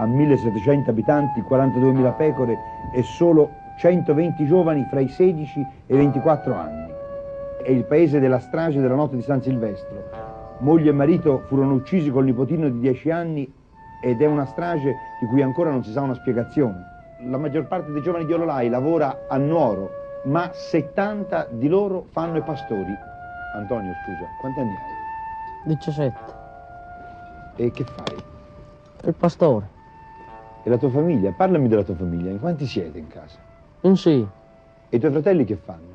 ha 1700 abitanti, 42.000 pecore e solo 120 giovani fra i 16 e i 24 anni. È il paese della strage della notte di San Silvestro. Moglie e marito furono uccisi col nipotino di 10 anni ed è una strage di cui ancora non si sa una spiegazione. La maggior parte dei giovani di Ololai lavora a Nuoro, ma 70 di loro fanno i pastori. Antonio, scusa, quanti anni hai? 17. E che fai? Il pastore. E la tua famiglia? Parlami della tua famiglia. In quanti siete in casa? In sì. E i tuoi fratelli che fanno?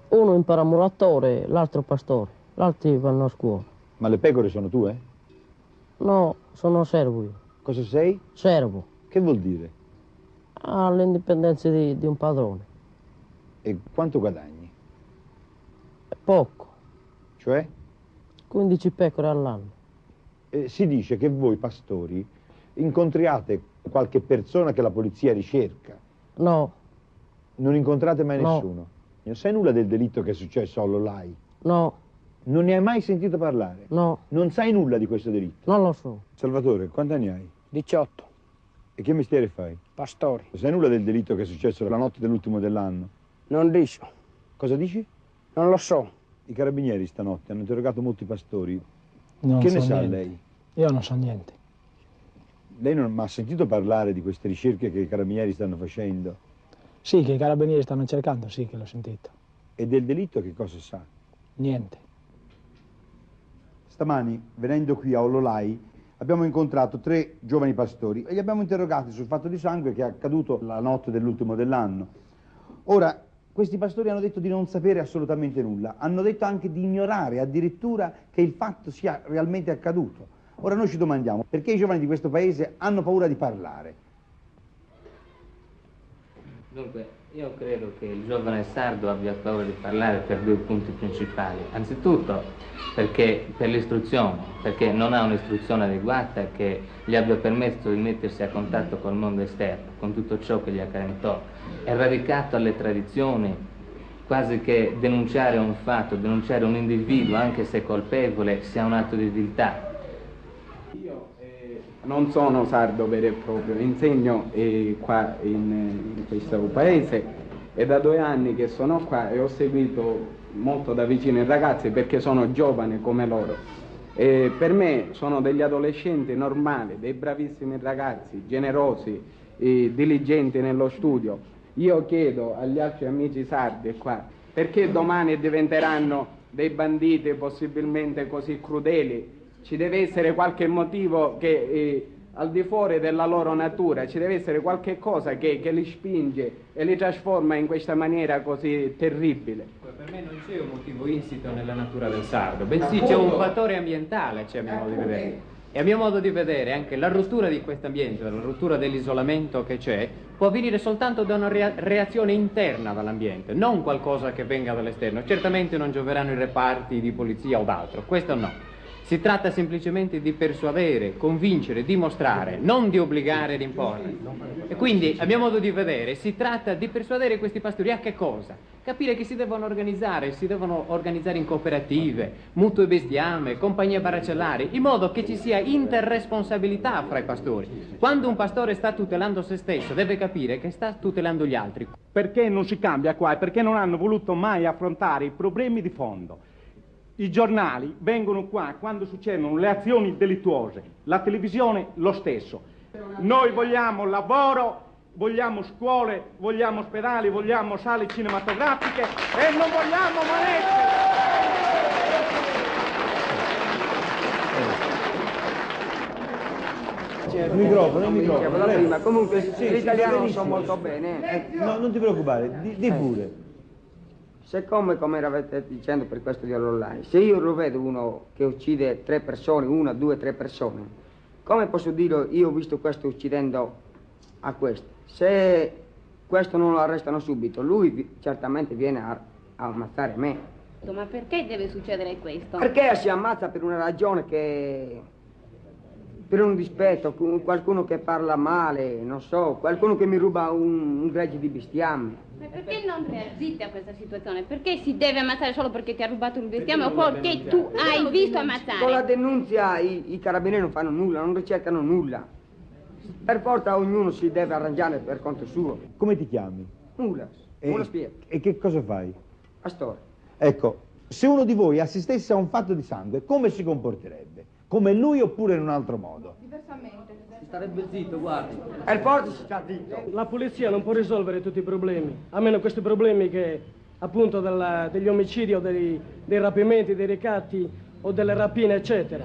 Uno impara muratore, l'altro pastore. L'altro vanno a scuola. Ma le pecore sono tue? No, sono servo io. Cosa sei? Servo. Che vuol dire? All'indipendenza di un padrone. E quanto guadagni? Poco. Cioè? 15 pecore all'anno. Si dice che voi pastori incontriate qualche persona che la polizia ricerca. No. Non incontrate mai No. nessuno? Non sai nulla del delitto che è successo a Ololai? No. Non ne hai mai sentito parlare? No. Non sai nulla di questo delitto? Non lo so. Salvatore, quanti anni hai? 18. E che mestiere fai? Pastori. Sai nulla del delitto che è successo la notte dell'ultimo dell'anno? Non dico. Cosa dici? Non lo so. I carabinieri stanotte hanno interrogato molti pastori. Non Che so ne sa niente. lei? Io non so niente. Lei non ha sentito parlare di queste ricerche che i carabinieri stanno facendo? Sì, che i carabinieri stanno cercando, sì che l'ho sentito. E del delitto che cosa sa? Niente. Stamani, venendo qui a Ololai, abbiamo incontrato 3 giovani pastori e li abbiamo interrogati sul fatto di sangue che è accaduto la notte dell'ultimo dell'anno. Ora, questi pastori hanno detto di non sapere assolutamente nulla, hanno detto anche di ignorare addirittura che il fatto sia realmente accaduto. Ora noi ci domandiamo perché i giovani di questo paese hanno paura di parlare. Dunque, io credo che il giovane sardo abbia paura di parlare per 2 punti principali. Anzitutto perché per l'istruzione, perché non ha un'istruzione adeguata che gli abbia permesso di mettersi a contatto col mondo esterno, con tutto ciò che gli accade intorno. È radicato alle tradizioni, quasi che denunciare un fatto, denunciare un individuo, anche se colpevole, sia un atto di viltà. Io non sono sardo vero e proprio, insegno qua in questo paese e da 2 anni che sono qua e ho seguito molto da vicino i ragazzi perché sono giovane come loro. E per me sono degli adolescenti normali, dei bravissimi ragazzi, generosi, diligenti nello studio. Io chiedo agli altri amici sardi qua, perché domani diventeranno dei banditi possibilmente così crudeli? Ci deve essere qualche motivo che al di fuori della loro natura, ci deve essere qualche cosa che li spinge e li trasforma in questa maniera così terribile. Per me non c'è un motivo insito nella natura del sardo, bensì c'è un fattore ambientale, a mio modo di vedere. E a mio modo di vedere anche la rottura di questo ambiente, la rottura dell'isolamento che c'è, può avvenire soltanto da una reazione interna dall'ambiente, non qualcosa che venga dall'esterno. Certamente non gioveranno i reparti di polizia o d'altro, questo no. Si tratta semplicemente di persuadere, convincere, dimostrare, non di obbligare ed imporre. E quindi, a mio modo di vedere, si tratta di persuadere questi pastori a che cosa? Capire che si devono organizzare in cooperative, mutue bestiame, compagnie baracellari, in modo che ci sia interresponsabilità fra i pastori. Quando un pastore sta tutelando se stesso, deve capire che sta tutelando gli altri. Perché non si cambia qua e perché non hanno voluto mai affrontare i problemi di fondo. I giornali vengono qua quando succedono le azioni delittuose, la televisione lo stesso. Noi vogliamo lavoro, vogliamo scuole, vogliamo ospedali, vogliamo sale cinematografiche e non vogliamo manetti. Il microfono. Prima. Comunque Sì, l'italiano lo sì, so molto bene. No, non ti preoccupare, di pure. Siccome, come eravate dicendo per questo di Ololai, se io lo vedo uno che uccide 3 persone, 1, 2, 3 persone, come posso dire io ho visto questo uccidendo a questo? Se questo non lo arrestano subito, lui certamente viene a ammazzare me. Ma perché deve succedere questo? Perché si ammazza per una ragione che... per un dispetto, qualcuno che parla male, non so, qualcuno che mi ruba un gregge di bestiame. Ma perché non reagite a questa situazione? Perché si deve ammazzare solo perché ti ha rubato il bestiame o perché tu hai visto ammazzare? Con la denunzia i carabinieri non fanno nulla, non ricercano nulla. Per forza ognuno si deve arrangiare per conto suo. Come ti chiami? Nulla. E che cosa fai? Pastore. Ecco, se uno di voi assistesse a un fatto di sangue, come si comporterebbe? Come lui oppure in un altro modo? Diversamente. Starebbe zitto, guardi. Per forza si sta zitto. La polizia non può risolvere tutti i problemi, almeno questi problemi che appunto degli omicidi o dei rapimenti, dei ricatti o delle rapine, eccetera.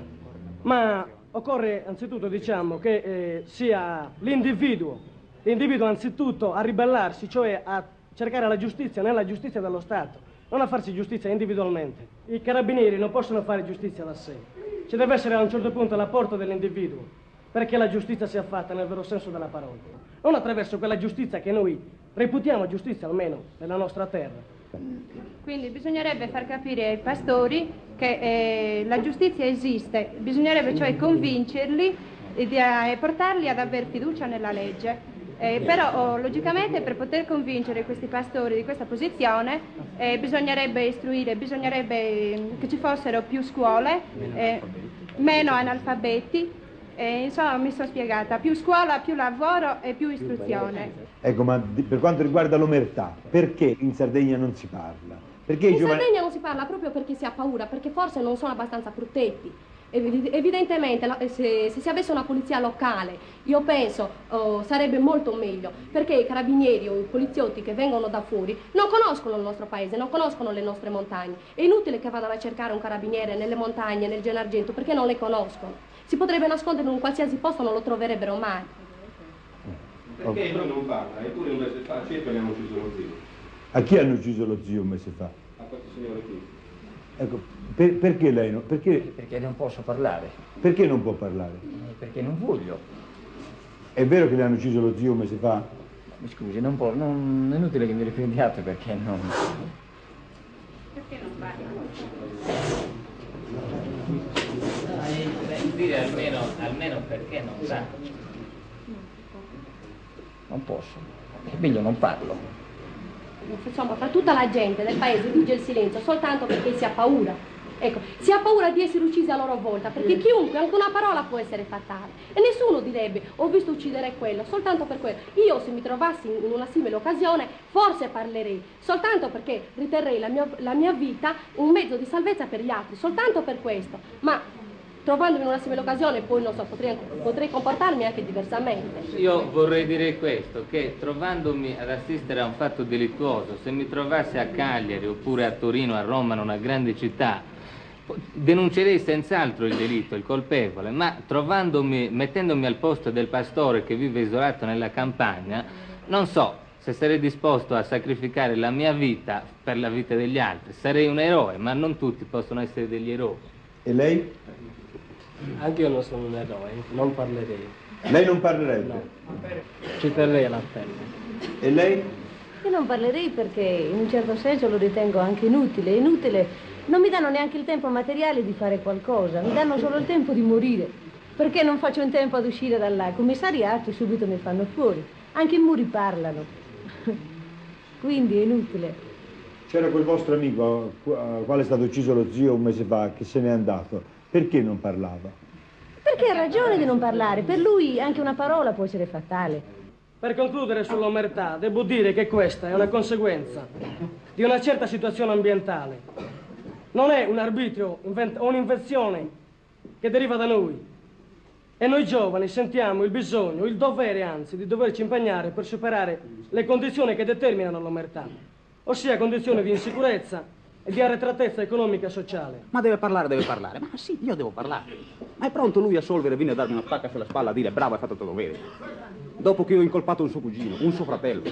Ma occorre anzitutto, diciamo, che sia l'individuo anzitutto a ribellarsi, cioè a cercare la giustizia nella giustizia dello Stato, non a farsi giustizia individualmente. I carabinieri non possono fare giustizia da sé. Ci deve essere a un certo punto l'apporto dell'individuo, perché la giustizia sia fatta nel vero senso della parola. Non attraverso quella giustizia che noi reputiamo giustizia, almeno nella nostra terra. Quindi bisognerebbe far capire ai pastori che la giustizia esiste, bisognerebbe cioè convincerli e portarli ad aver fiducia nella legge. Però logicamente per poter convincere questi pastori di questa posizione bisognerebbe istruire, bisognerebbe che ci fossero più scuole, meno analfabeti, insomma mi sono spiegata, più scuola, più lavoro e più istruzione. Ecco, ma per quanto riguarda l'omertà, perché in Sardegna non si parla? Perché in Sardegna non si parla proprio perché si ha paura, perché forse non sono abbastanza protetti. Evidentemente se si avesse una polizia locale, io penso sarebbe molto meglio, perché i carabinieri o i poliziotti che vengono da fuori non conoscono il nostro paese, non conoscono le nostre montagne. È inutile che vadano a cercare un carabiniere nelle montagne, nel Gennargentu, perché non le conoscono. Si potrebbe nascondere in un qualsiasi posto, non lo troverebbero mai. Perché lui non parla? Eppure un mese fa circa gli hanno ucciso lo zio. A chi hanno ucciso lo zio un mese fa? A questo signore qui. Ecco, perché lei no? Perché non posso parlare. Perché non può parlare? Perché non voglio. È vero che le hanno ucciso lo zio un mese fa? Mi scusi, è inutile che mi riprendiate perché non... Perché non parla? Dire almeno perché non sa. Non posso. È meglio non parlo. Insomma, fra tutta la gente del paese vige il silenzio soltanto perché si ha paura. Ecco, si ha paura di essere uccisi a loro volta, perché chiunque, anche una parola può essere fatale. E nessuno direbbe, ho visto uccidere quello, soltanto per quello. Io, se mi trovassi in una simile occasione, forse parlerei, soltanto perché riterrei la mia vita un mezzo di salvezza per gli altri, soltanto per questo. Ma trovandomi in una simile occasione, poi non so, potrei comportarmi anche diversamente. Io vorrei dire questo, che trovandomi ad assistere a un fatto delittuoso, se mi trovassi a Cagliari oppure a Torino, a Roma, in una grande città, denuncerei senz'altro il delitto, il colpevole, ma mettendomi al posto del pastore che vive isolato nella campagna, non so se sarei disposto a sacrificare la mia vita per la vita degli altri. Sarei un eroe, ma non tutti possono essere degli eroi. E lei? Anche io non sono un eroe, non parlerei. Lei non parlerebbe? No. Ci terrei all'appello. E lei? Io non parlerei perché in un certo senso lo ritengo anche inutile. Inutile, non mi danno neanche il tempo materiale di fare qualcosa, mi danno solo il tempo di morire. Perché non faccio in tempo ad uscire dal commissariato e subito mi fanno fuori. Anche i muri parlano. Quindi è inutile. C'era quel vostro amico, quale è stato ucciso lo zio un mese fa, che se n'è andato. Perché non parlava? Perché ha ragione di non parlare. Per lui anche una parola può essere fatale. Per concludere sull'omertà, devo dire che questa è una conseguenza di una certa situazione ambientale. Non è un arbitrio o un'invenzione che deriva da noi. E noi giovani sentiamo il bisogno, il dovere anzi, di doverci impegnare per superare le condizioni che determinano l'omertà, ossia condizioni di insicurezza e di arretratezza economica e sociale. Ma deve parlare. Ma sì, io devo parlare. Ma è pronto lui a solvere, viene a darmi una pacca sulla spalla a dire bravo, hai fatto tutto dovere. Dopo che io ho incolpato un suo cugino, un suo fratello.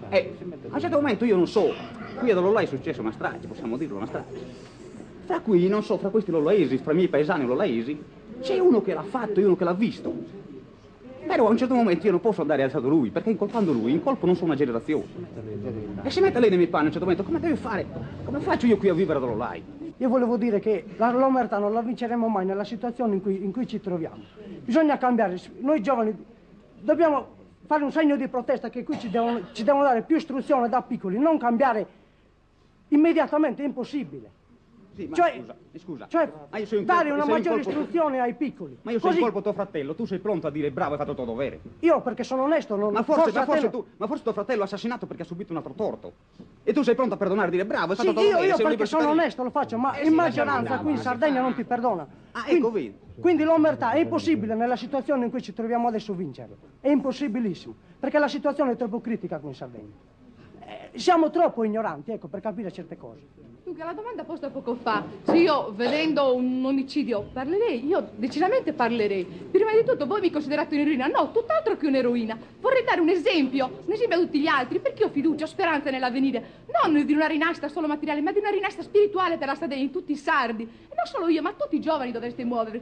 E a un certo momento io non so, qui ad Ololà è successa una strage, possiamo dirlo, una strage. Fra cui, non so, fra questi lolaesi, fra i miei paesani lolaesi, c'è uno che l'ha fatto e uno che l'ha visto. Però a un certo momento io non posso andare alzato lui, perché incolpando lui, incolpo non so una generazione. E se mette lei nei miei panni a un certo momento, come deve fare? Come faccio io qui a vivere ad Ololai? Io volevo dire che l'omertà non la vinceremo mai nella situazione in cui ci troviamo. Bisogna cambiare. Noi giovani dobbiamo fare un segno di protesta che qui ci devono dare più istruzione da piccoli, non cambiare immediatamente, è impossibile. Sì, ma Cioè, scusa. Cioè, Ma io sono in dare colpo- una sei in maggiore colpo tu. istruzione ai piccoli. Ma io sono Così- in colpo tuo fratello, tu sei pronto a dire bravo, hai fatto il tuo dovere. Io perché sono onesto, non... Ma forse a te no. tuo fratello ha assassinato perché ha subito un altro torto. E tu sei pronto a perdonare e dire bravo, hai fatto Sì, il tuo dovere. io sei un perché libero sono cittadino. onesto lo faccio, ma in sì, maggioranza qui in Sardegna non ti perdona. Ah, ecco, vedi. Quindi l'omertà è impossibile nella situazione in cui ci troviamo adesso vincerlo. È impossibilissimo, perché la situazione è troppo critica qui in Sardegna. Siamo troppo ignoranti, ecco, per capire certe cose. Dunque, la domanda posta poco fa, se io vedendo un omicidio parlerei, io decisamente parlerei. Prima di tutto, voi mi considerate un'eroina? No, tutt'altro che un'eroina. Vorrei dare un esempio a tutti gli altri, perché ho fiducia, ho speranza nell'avvenire. Non di una rinascita solo materiale, ma di una rinascita spirituale per la Sardegna, in tutti i sardi. E non solo io, ma tutti i giovani dovreste muovervi.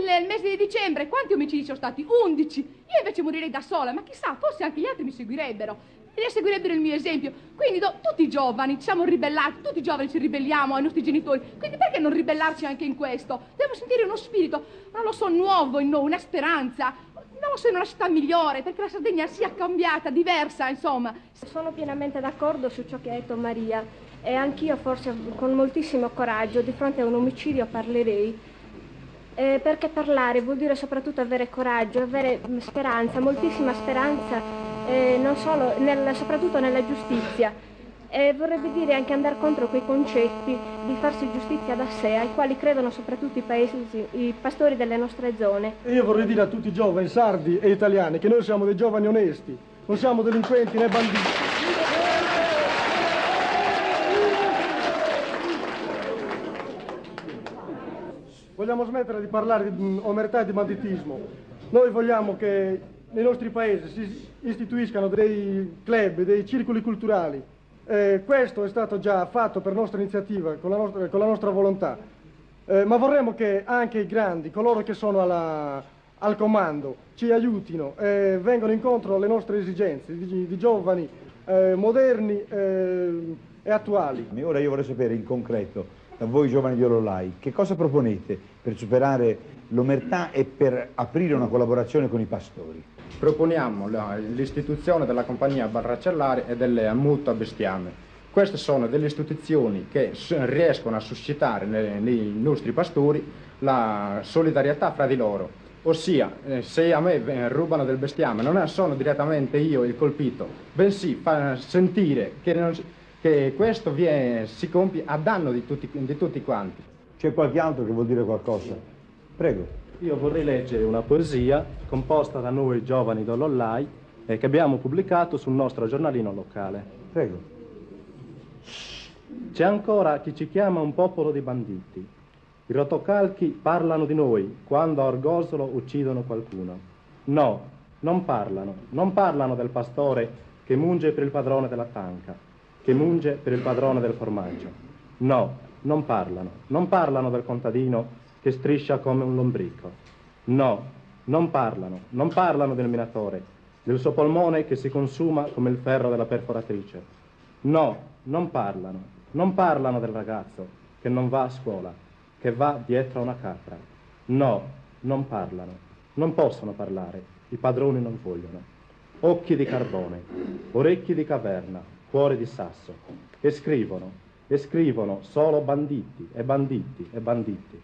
Nel mese di dicembre, quanti omicidi sono stati? 11. Io invece morirei da sola, ma chissà, forse anche gli altri mi seguirebbero. E seguirebbero il mio esempio. Quindi tutti i giovani ci siamo ribellati, tutti i giovani ci ribelliamo ai nostri genitori. Quindi perché non ribellarci anche in questo? Devo sentire uno spirito, non lo so, nuovo in noi, una speranza. Non lo so, in una città migliore, perché la Sardegna sia cambiata, diversa, insomma. Sono pienamente d'accordo su ciò che ha detto Maria e anch'io forse con moltissimo coraggio di fronte a un omicidio parlerei. Perché parlare vuol dire soprattutto avere coraggio, avere speranza, moltissima speranza. Non solo, soprattutto nella giustizia. Vorrebbe dire anche andare contro quei concetti di farsi giustizia da sé, ai quali credono soprattutto i pastori delle nostre zone. E io vorrei dire a tutti i giovani sardi e italiani che noi siamo dei giovani onesti, non siamo delinquenti né banditi. Vogliamo smettere di parlare di omertà e di banditismo. Noi vogliamo che nei nostri paesi si istituiscano dei club, dei circoli culturali. Questo è stato già fatto per nostra iniziativa, con la nostra volontà. Ma vorremmo che anche i grandi, coloro che sono al comando, ci aiutino e vengano incontro alle nostre esigenze di giovani, moderni e attuali. Ora io vorrei sapere in concreto, da voi giovani di Olollai, che cosa proponete per superare l'omertà e per aprire una collaborazione con i pastori? Proponiamo l'istituzione della compagnia barracellare e delle ammutto a bestiame. Queste sono delle istituzioni che riescono a suscitare nei nostri pastori la solidarietà fra di loro. Ossia, se a me rubano del bestiame non sono direttamente io il colpito, bensì fa sentire che questo si compie a danno di tutti quanti. C'è qualche altro che vuol dire qualcosa? Prego. Io vorrei leggere una poesia composta da noi giovani d'Olollai che abbiamo pubblicato sul nostro giornalino locale. Prego. C'è ancora chi ci chiama un popolo di banditi. I rotocalchi parlano di noi quando a Orgosolo uccidono qualcuno. No, non parlano del pastore che munge per il padrone della tanca, che munge per il padrone del formaggio. No, non parlano del contadino che striscia come un lombrico. No, non parlano del minatore, del suo polmone che si consuma come il ferro della perforatrice. No, non parlano del ragazzo che non va a scuola, che va dietro a una capra. No, non parlano, non possono parlare, i padroni non vogliono. Occhi di carbone, orecchi di caverna, cuore di sasso, e scrivono solo banditi e banditi e banditi.